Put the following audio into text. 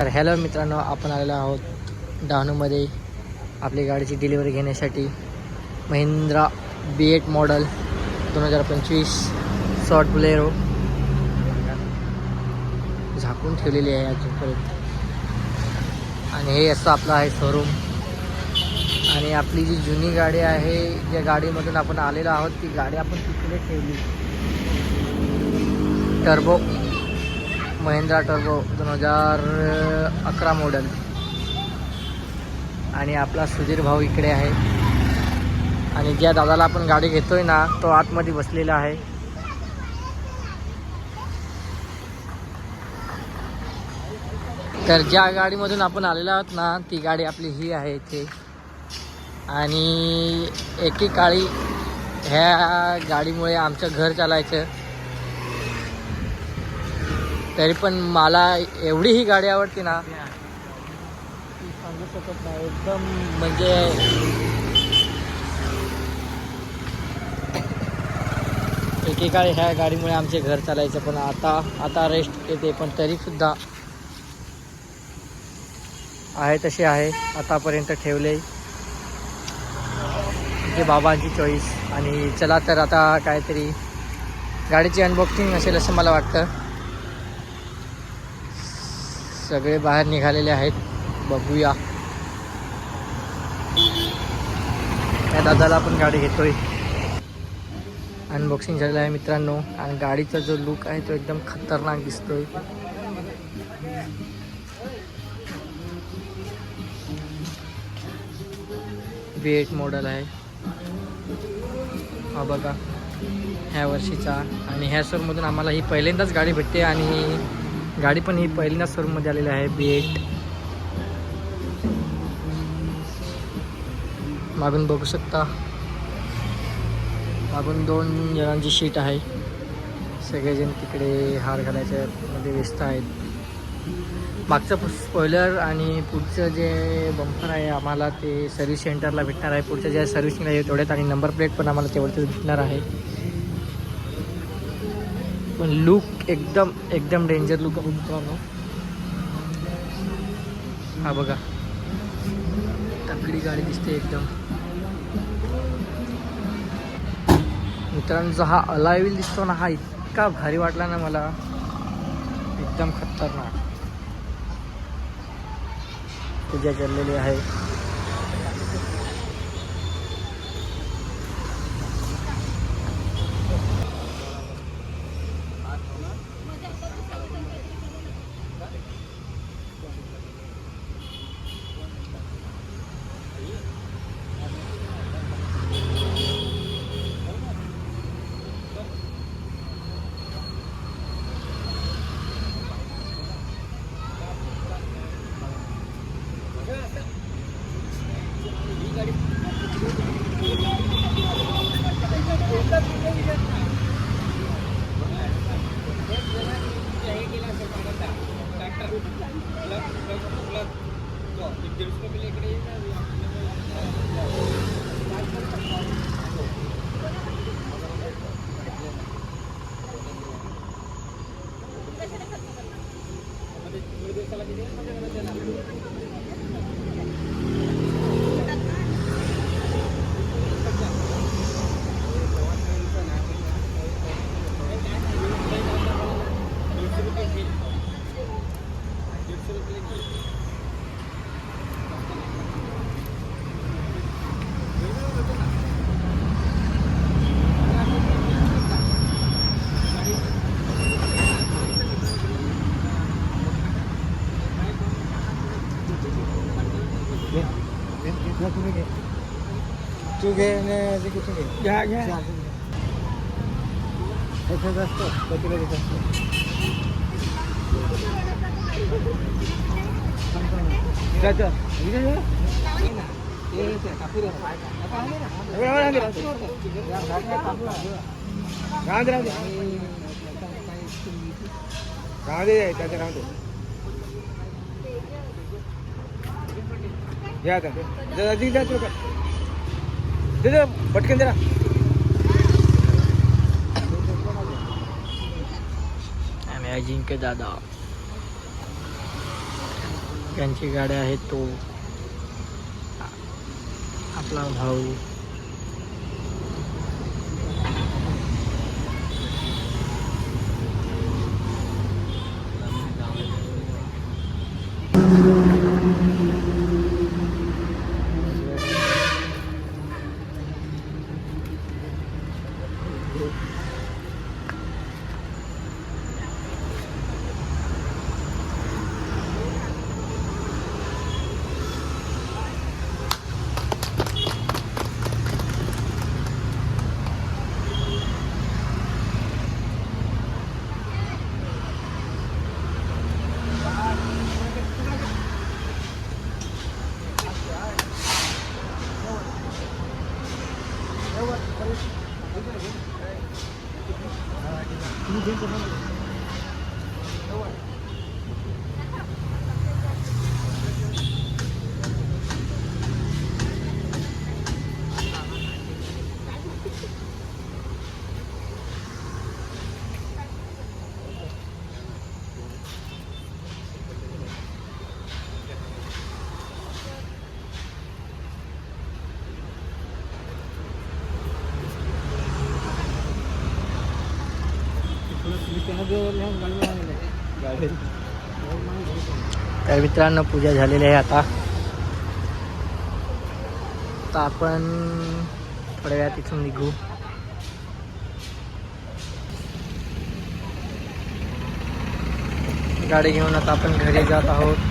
तर हॅलो मित्रांनो, आपण आलेलो आहोत डहाणूमध्ये आपली गाडीची डिलिव्हरी घेण्यासाठी. Mahindra B8 model 2025 short Bolero झाकून ठेवलेली आहे अजूनपर्यंत. आणि हे असं आपलं आहे शोरूम. आणि आपली जी जुनी गाडी आहे, ज्या गाडीमधून आपण आलेलो आहोत, ती गाडी आपण तिकडे ठेवली. Turbo Mahindra turbo 2011 model. आणि आपला सुधीर भाऊ इकडे आहे. आणि ज्या दादाला आपण गाडी घेतोय ना, तो आतमध्ये बसलेला आहे. तर ज्या गाडीमधून आपण आलेलो आहोत ना, ती गाडी आपली ही आहे इथे. आणि एकेकाळी ह्या गाडीमुळे आमचं घर चालायचं. तरी पण मला एवढी ही गाडी आवडते ना, ती सांगू शकत नाही. एकदम म्हणजे एकेकाळी ह्या गाडीमुळे आमचे घर चालायचं. पण आता रेस्ट येते. पण तरीसुद्धा आहे तशी आहे. आतापर्यंत ठेवले ते बाबांची चॉईस. आणि चला तर आता काहीतरी गाडीची अनबॉक्सिंग असेल असं मला वाटतं. सगळे बाहेर निघालेले आहेत, बघूया. या दादाला आपण गाडी घेतोय. अनबॉक्सिंग झालेलं आहे मित्रांनो. आणि गाडीचा जो लुक आहे तो एकदम खतरनाक दिसतोय. B8 मॉडेल आहे हा बघा, ह्या वर्षीचा. आणि ह्या शोरूममधून आम्हाला ही पहिल्यांदाच गाडी भेटते. आणि गाडी पण ही पहिल्यांदाच शोरूममध्ये आलेली आहे B8. मागून बघू शकता, मागून 2 जणांची शीट आहे. सगळेजण तिकडे हार घालायच्या मध्ये व्यस्त आहेत. मागचं स्पॉइलर आणि पुढचं जे बंपर आहे आम्हाला ते सर्व्हिस सेंटरला भेटणार आहे. पुढच्या ज्या सर्व्हिसिंगला आहे तेवढ्यात. आणि नंबर प्लेट पण आम्हाला तेवढ्याच भेटणार आहे. पण लुक एकदम डेंजर लुक आहे मित्रांनो. हा बघा, तगडी गाडी दिसते एकदम. मित्रांनो, हा अलॉय व्हील दिसतो ना, हा इतका भारी वाटला ना मला, एकदम खतरनाक. पूजा केलेली आहे. तू घे आणि कुठे घे, घ्या घ्या. असतो तिला देत असतो. घ्या का अधिक द्या तुला दे पटकन जरा. आणि अजिंक्य दादा ज्यांची गाड्या आहेत तो आपला भाऊ. तर मित्रांनो पूजा झालेली आहे आता आपण थोड्या वेळात इथून निघू. गाडी घेऊन आता आपण घरी जात आहोत.